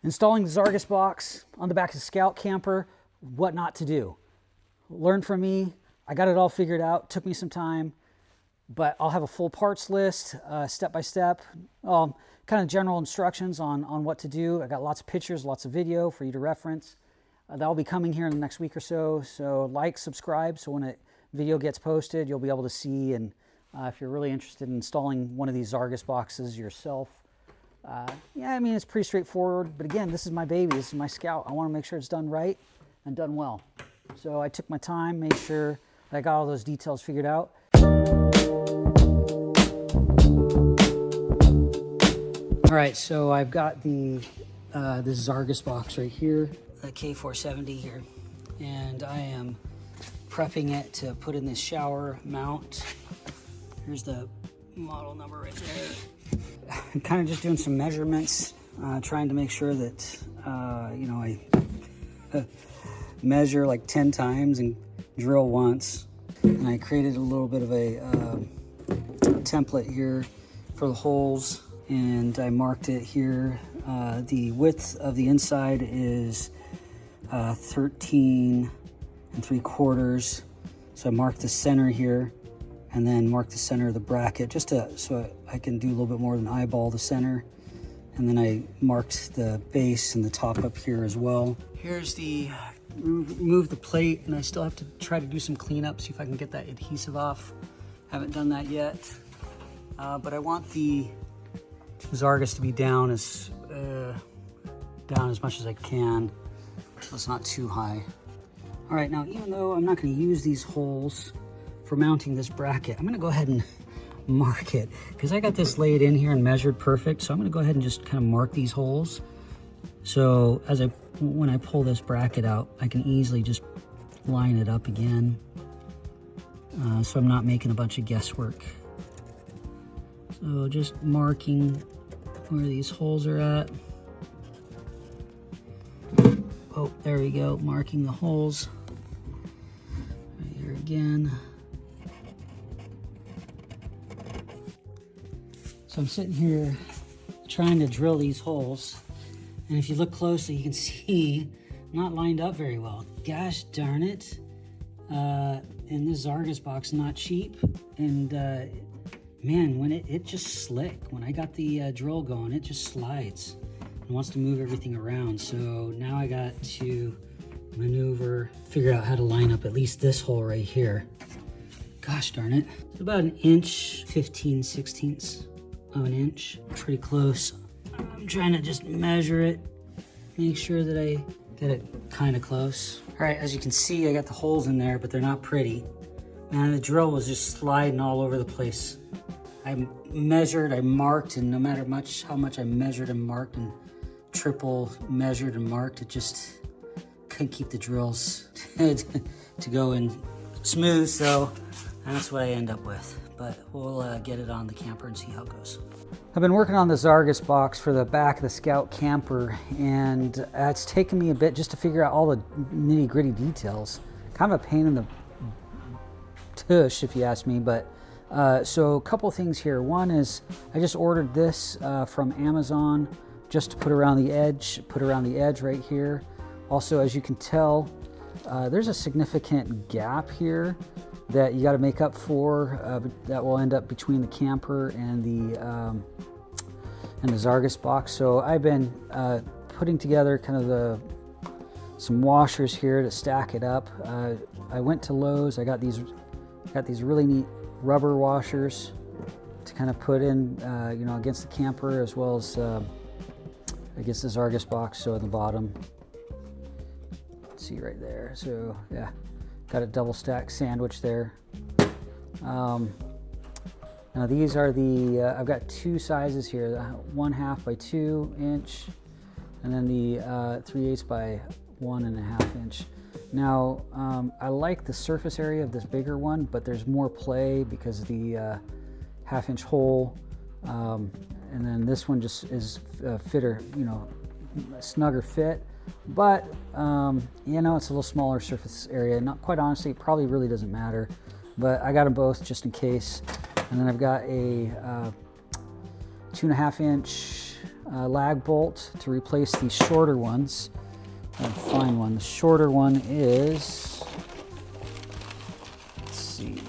Installing the Zarges box on the back of the Scout camper, what not to do. Learn from me. I got it all figured out. Took me some time, but I'll have a full parts list, step by step, kind of general instructions on what to do. I got lots of pictures, lots of video for you to reference. That'll be coming here in the next week or so. So like, subscribe, so when a video gets posted, you'll be able to see. And if you're really interested in installing one of these Zarges boxes yourself, yeah, I mean, it's pretty straightforward. But again, this is my baby. This is my Scout. I want to make sure it's done right and done well. So I took my time, made sure that I got all those details figured out. All right, so I've got this Zarges box right here, the K470 here, and I am prepping it to put in this shower mount. Here's the model number right there. I'm kind of just doing some measurements, trying to make sure that, you know, I measure like 10 times and drill once. And I created a little bit of a template here for the holes, and I marked it here. The width of the inside is 13 3/4. So I marked the center here, and then mark the center of the bracket just so I can do a little bit more than eyeball the center. And then I marked the base and the top up here as well. Here's the remove the plate, and I still have to try to do some cleanup, see if I can get that adhesive off. Haven't done that yet, but I want the Zarges to be down as much as I can, so it's not too high. All right, now even though I'm not going to use these holes for mounting this bracket, I'm going to go ahead and mark it because I got this laid in here and measured perfect. So I'm going to go ahead and just kind of mark these holes. So when I pull this bracket out, I can easily just line it up again. So I'm not making a bunch of guesswork. So just marking where these holes are at. Oh, there we go, marking the holes. Right here again. So I'm sitting here trying to drill these holes, and if you look closely, you can see not lined up very well. Gosh darn it. And this Zarges box, not cheap, and man, when it just slick. When I got the drill going, it just slides and wants to move everything around. So now I got to maneuver, figure out how to line up at least this hole right here. Gosh darn it. It's about 1 inch, 15/16 of an inch. Pretty close. I'm trying to just measure it, make sure that I get it kind of close. All right, as you can see, I got the holes in there, but they're not pretty. Man, the drill was just sliding all over the place. I measured, I marked, and no matter how much I measured and marked and triple measured and marked, it just couldn't keep the drills to go in smooth. So that's what I end up with. But we'll get it on the camper and see how it goes. I've been working on the Zarges box for the back of the Scout camper, and it's taken me a bit just to figure out all the nitty-gritty details. Kind of a pain in the tush, if you ask me. But so a couple things here. One is I just ordered this from Amazon just to put around the edge right here. Also, as you can tell, there's a significant gap here that you got to make up for, that will end up between the camper and the Zarges box. So I've been putting together kind of some washers here to stack it up. I went to Lowe's. I got these really neat rubber washers to kind of put in, you know, against the camper as well as against the Zarges box. So at the bottom, see right there. So yeah. Got a double stack sandwich there. Now these are I've got two sizes here, the 1/2 by 2 inch, and then the 3/8 by 1.5 inch. Now, I like the surface area of this bigger one, but there's more play because of the 1/2 inch hole. And then this one just is fitter, you know, a snugger fit. But, you know, it's a little smaller surface area. Not quite honestly, it probably really doesn't matter. But I got them both just in case. And then I've got a 2.5 inch lag bolt to replace the shorter ones. I'll find one. The shorter one is, let's see,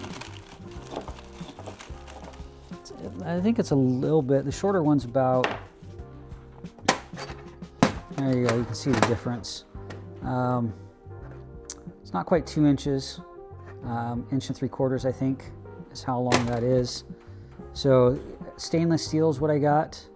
I think it's a little bit, the shorter one's about, there you go, you can see the difference. It's not quite 2 inches, 1 3/4 inches I think is how long that is. So stainless steel is what I got.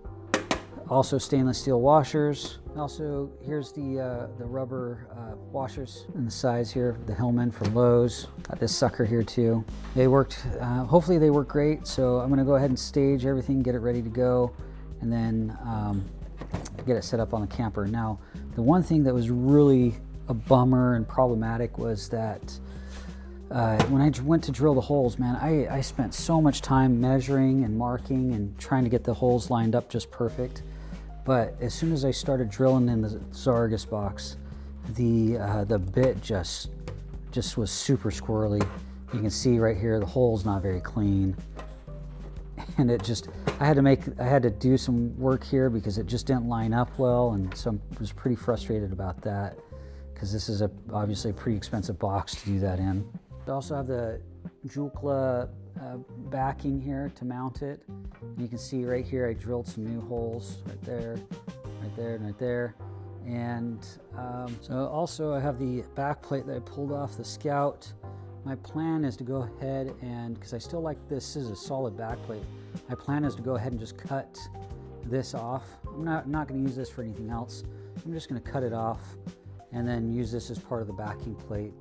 Also stainless steel washers. Also, here's the rubber washers in the size here, the Hillman from Lowe's. Got this sucker here too. They worked, hopefully they work great. So I'm gonna go ahead and stage everything, get it ready to go, and then get it set up on the camper. Now, the one thing that was really a bummer and problematic was that when I went to drill the holes, man, I spent so much time measuring and marking and trying to get the holes lined up just perfect. But as soon as I started drilling in the Zarges box, the bit just was super squirrely. You can see right here, the hole's not very clean. And it just, I had to do some work here because it just didn't line up well. And so I was pretty frustrated about that because this is obviously a pretty expensive box to do that in. I also have the Joolca backing here to mount it. And you can see right here I drilled some new holes right there, right there, and right there. And so also I have the back plate that I pulled off the Scout. My plan is to go ahead and, because I still like this is a solid back plate, my plan is to go ahead and just cut this off. I'm not going to use this for anything else. I'm just going to cut it off and then use this as part of the backing plate.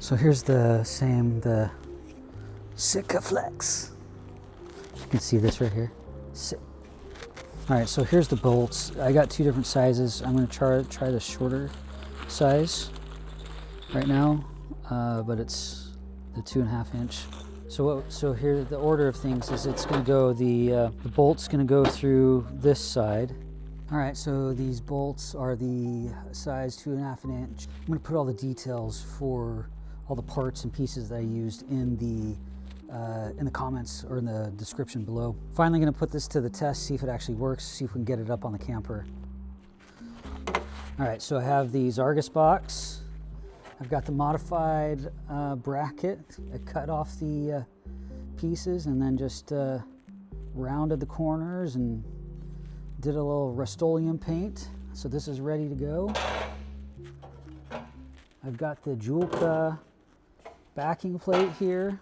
So here's the Sikaflex. You can see this right here. All right, so here's the bolts. I got 2 different sizes. I'm gonna try the shorter size right now, but it's the 2.5 inch. So here, the order of things is it's gonna go, the bolt's gonna go through this side. All right, so these bolts are the size 2.5 inch. I'm gonna put all the details for all the parts and pieces that I used in the comments or in the description below. Finally gonna put this to the test, see if it actually works, see if we can get it up on the camper. All right, so I have the Zarges box. I've got the modified bracket. I cut off the pieces and then just rounded the corners and did a little Rust-Oleum paint. So this is ready to go. I've got the Joolca backing plate here.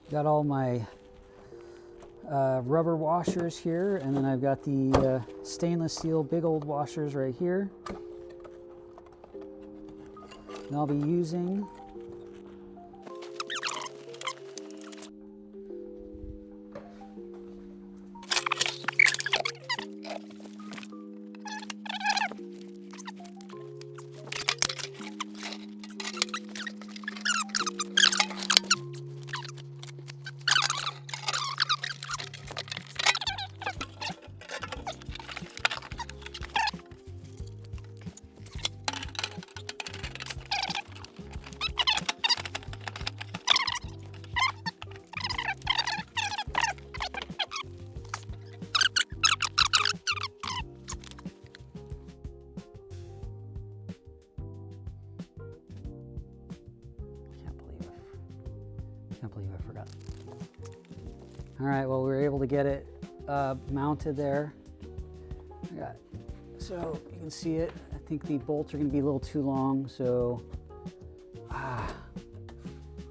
Got all my rubber washers here, and then I've got the stainless steel big old washers right here. And I'll be using can't believe I forgot. All right, well, we were able to get it mounted there. So you can see it. I think the bolts are gonna be a little too long, so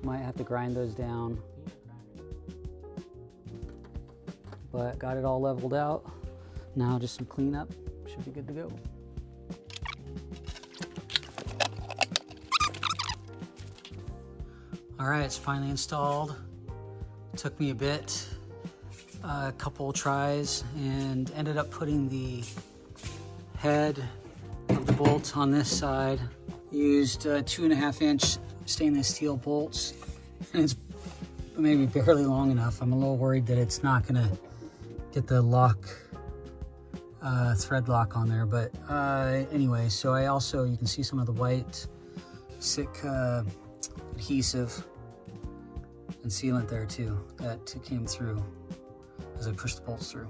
might have to grind those down. But got it all leveled out. Now just some cleanup, should be good to go. All right, it's finally installed. Took me a bit, a couple tries, and ended up putting the head of the bolt on this side Used 2.5-inch stainless steel bolts, and it's maybe barely long enough. I'm a little worried that it's not gonna get the lock, thread lock on there, but anyway, so I also, you can see some of the white Sitka adhesive and sealant there too, that came through as I pushed the bolts through.